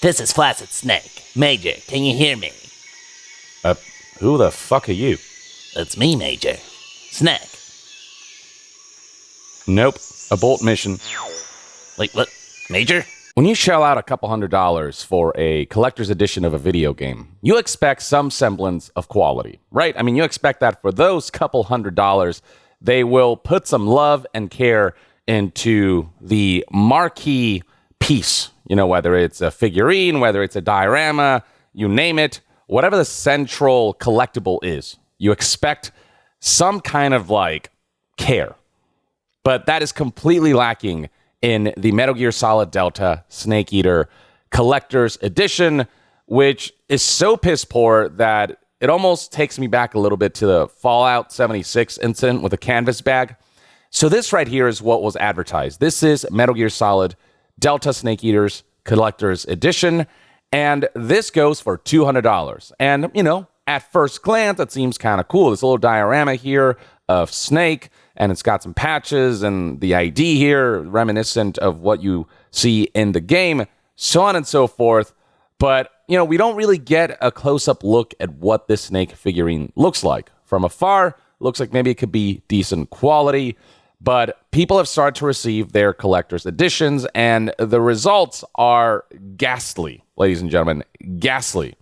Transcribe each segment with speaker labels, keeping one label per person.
Speaker 1: This is Flaccid Snake. Major, can you hear me?
Speaker 2: Who the fuck are you?
Speaker 1: It's me, Major. Snake.
Speaker 2: Nope. Abort mission.
Speaker 1: Wait, what? Major?
Speaker 2: When you shell out a couple $100s for a collector's edition of a video game, you expect some semblance of quality, right? I mean, you expect that for those couple $100, they will put some love and care into the marquee piece. You know, whether it's a figurine, whether it's a diorama, you name it, whatever the central collectible is, you expect some kind of like care. But that is completely lacking in the Metal Gear Solid Delta Snake Eater Collector's Edition, which is so piss poor that it almost takes me back a little bit to the Fallout 76 incident with a canvas bag. So this right here is what was advertised. This is Metal Gear Solid Delta Snake Eater's Collector's Edition, and this goes for $200. And, you know, at first glance, that seems kind of cool. This little diorama here of Snake, and it's got some patches and the ID here, reminiscent of what you see in the game, so on and so forth. But, you know, we don't really get a close-up look at what this Snake figurine looks like. From afar, looks like maybe it could be decent quality, but people have started to receive their collector's editions, and the results are ghastly, ladies and gentlemen, ghastly.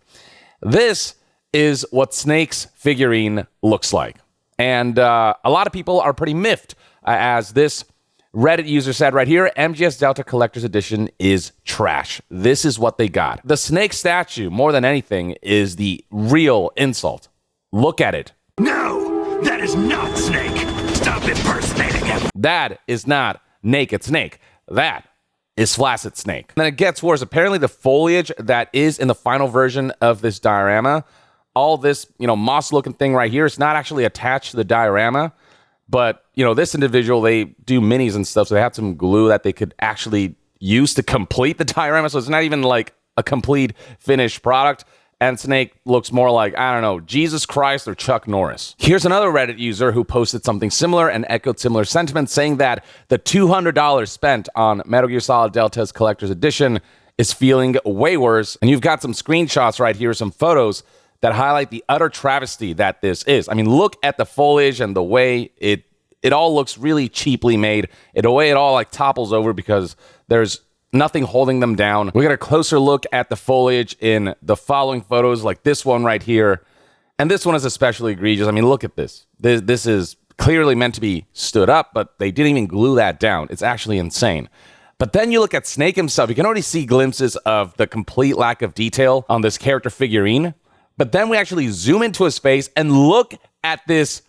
Speaker 2: This is what Snake's figurine looks like. And a lot of people are pretty miffed, as this Reddit user said right here, MGS Delta Collector's Edition is trash. This is what they got. The Snake statue, more than anything, is the real insult. Look at it.
Speaker 3: No, that is not Snake. Stop impersonating him.
Speaker 2: That is not Naked Snake. That is Flaccid Snake. And then it gets worse. Apparently the foliage that is in the final version of this diorama, all this, you know, moss-looking thing right here, it's not actually attached to the diorama. But, you know, this individual, they do minis and stuff, so they have some glue that they could actually use to complete the diorama. So it's not even like a complete finished product. And Snake looks more like, I don't know, Jesus Christ or Chuck Norris. Here's another Reddit user who posted something similar and echoed similar sentiments, saying that the $200 spent on Metal Gear Solid Delta's Collector's Edition is feeling way worse. And you've got some screenshots right here, some photos that highlight the utter travesty that this is. I mean, look at the foliage and the way it all looks really cheaply made. The way it all like topples over because there's nothing holding them down. We got a closer look at the foliage in the following photos, like this one right here. And this one is especially egregious. I mean, look at this. This is clearly meant to be stood up, but they didn't even glue that down. It's actually insane. But then you look at Snake himself. You can already see glimpses of the complete lack of detail on this character figurine. But then we actually zoom into his face and look at this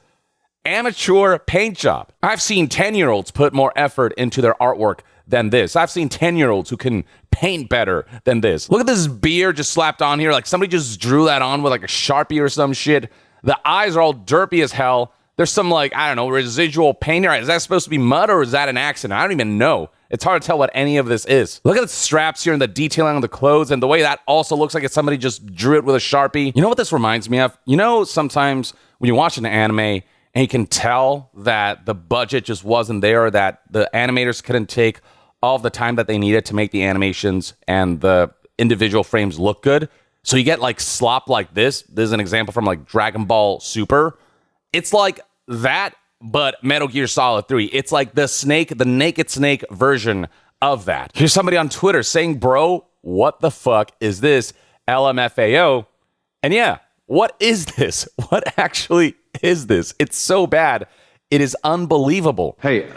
Speaker 2: amateur paint job. I've seen 10-year-olds put more effort into their artwork than this. I've seen 10-year-olds who can paint better than this. Look at this beard just slapped on here. Like somebody just drew that on with like a Sharpie or some shit. The eyes are all derpy as hell. There's some like, I don't know, residual paint here. Is that supposed to be mud or is that an accident? I don't even know. It's hard to tell what any of this is. Look at the straps here and the detailing on the clothes and the way that also looks like it's somebody just drew it with a Sharpie. You know what this reminds me of? You know, sometimes when you watch an anime and you can tell that the budget just wasn't there, or that the animators couldn't take all of the time that they needed to make the animations and the individual frames look good. So you get like slop like this. This is an example from like Dragon Ball Super. It's like that, but Metal Gear Solid 3. It's like the Naked Snake version of that. Here's somebody on Twitter saying, bro, what the fuck is this? LMFAO. And yeah, what is this? What actually is this? It's so bad. It is unbelievable.
Speaker 4: Hey,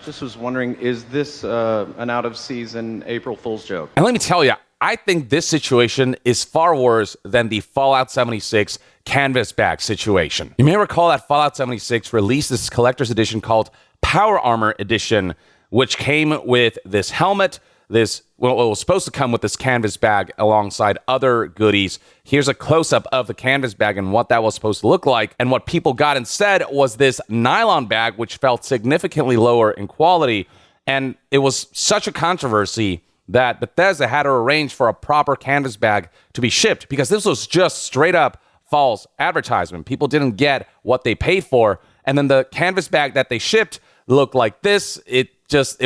Speaker 4: just was wondering, is this an out-of-season April Fool's joke?
Speaker 2: And let me tell you, I think this situation is far worse than the Fallout 76 canvas bag situation. You may recall that Fallout 76 released this collector's edition called Power Armor Edition, which came with this helmet, it was supposed to come with this canvas bag alongside other goodies. Here's a close-up of the canvas bag and what that was supposed to look like. And what people got instead was this nylon bag, which felt significantly lower in quality. And it was such a controversy that Bethesda had to arrange for a proper canvas bag to be shipped, because this was just straight up false advertisement. People didn't get what they paid for. And then the canvas bag that they shipped looked like this. It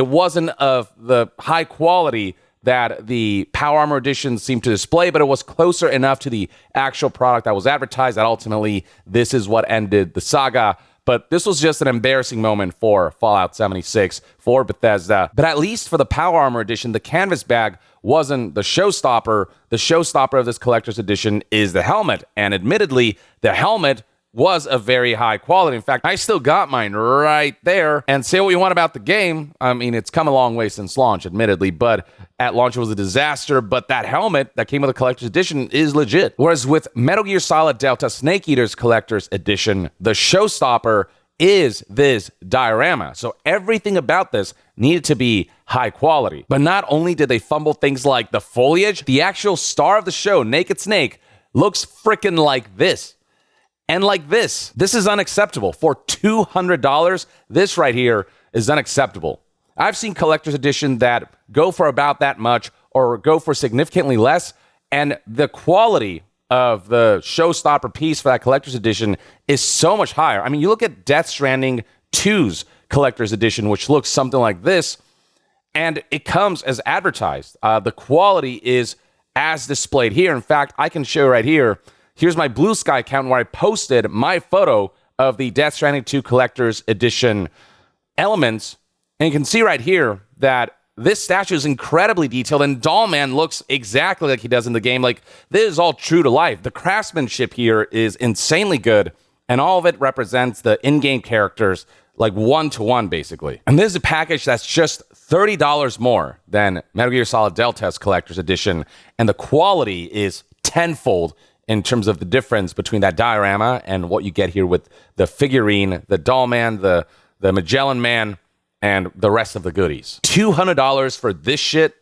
Speaker 2: wasn't of the high quality that the Power Armor Edition seemed to display, but it was closer enough to the actual product that was advertised that ultimately this is what ended the saga. But this was just an embarrassing moment for Fallout 76, for Bethesda. But at least for the Power Armor Edition, the canvas bag wasn't the showstopper. The showstopper of this collector's edition is the helmet. And admittedly, the helmet was of very high quality. In fact, I still got mine right there. And say what you want about the game. I mean, it's come a long way since launch, admittedly, but at launch it was a disaster. But that helmet that came with the collector's edition is legit. Whereas with Metal Gear Solid Delta Snake Eater's collector's edition, the showstopper is this diorama. So everything about this needed to be high quality. But not only did they fumble things like the foliage, the actual star of the show, Naked Snake, looks freaking like this. And like this. This is unacceptable. For $200, this right here is unacceptable. I've seen collector's edition that go for about that much or go for significantly less, and the quality of the showstopper piece for that collector's edition is so much higher. I mean, you look at Death Stranding 2's collector's edition, which looks something like this, and it comes as advertised. The quality is as displayed here. In fact, I can show right here. Here's my Blue Sky account where I posted my photo of the Death Stranding 2 Collector's Edition elements. And you can see right here that this statue is incredibly detailed, and Dollman looks exactly like he does in the game. Like, this is all true to life. The craftsmanship here is insanely good, and all of it represents the in-game characters like one-to-one, basically. And this is a package that's just $30 more than Metal Gear Solid Delta's Collector's Edition, and the quality is tenfold in terms of the difference between that diorama and what you get here with the figurine, the doll man, the Magellan man, and the rest of the goodies. $200 for this shit,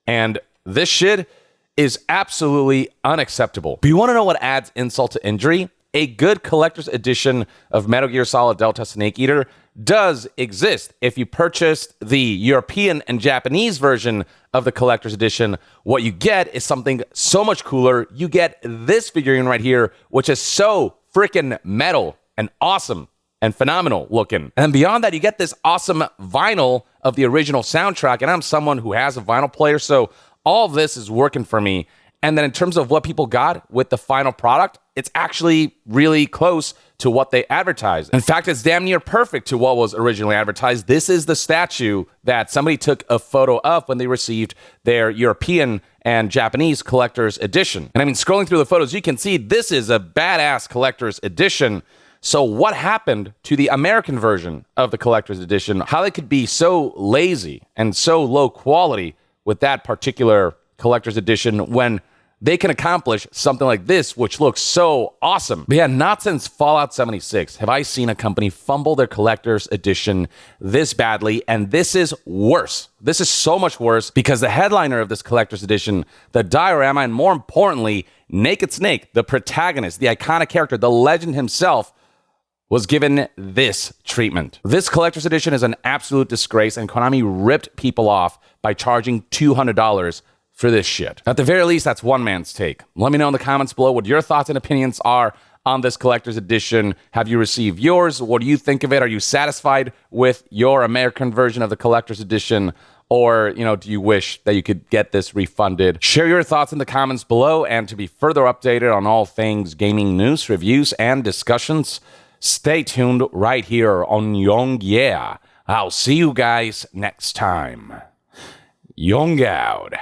Speaker 2: and this shit is absolutely unacceptable. But you want to know what adds insult to injury? A good collector's edition of Metal Gear Solid Delta Snake Eater does exist. If you purchased the European and Japanese version of the collector's edition, what you get is something so much cooler. You get this figurine right here, which is so freaking metal and awesome and phenomenal looking. And beyond that, you get this awesome vinyl of the original soundtrack. And I'm someone who has a vinyl player, so all of this is working for me. And then in terms of what people got with the final product, it's actually really close to what they advertised. In fact, it's damn near perfect to what was originally advertised. This is the statue that somebody took a photo of when they received their European and Japanese collector's edition. And I mean, scrolling through the photos, you can see this is a badass collector's edition. So what happened to the American version of the collector's edition? How they could be so lazy and so low quality with that particular collector's edition when they can accomplish something like this, which looks so awesome. But yeah, not since Fallout 76 have I seen a company fumble their collector's edition this badly, and this is worse. This is so much worse because the headliner of this collector's edition, the diorama, and more importantly, Naked Snake, the protagonist, the iconic character, the legend himself, was given this treatment. This collector's edition is an absolute disgrace, and Konami ripped people off by charging $200 for this shit. At the very least, that's one man's take. Let me know in the comments below what your thoughts and opinions are on this collector's edition. Have you received yours? What do you think of it? Are you satisfied with your American version of the collector's edition? Or, do you wish that you could get this refunded? Share your thoughts in the comments below, and to be further updated on all things gaming news, reviews, and discussions, stay tuned right here on Young Yeah. I'll see you guys next time. Young out.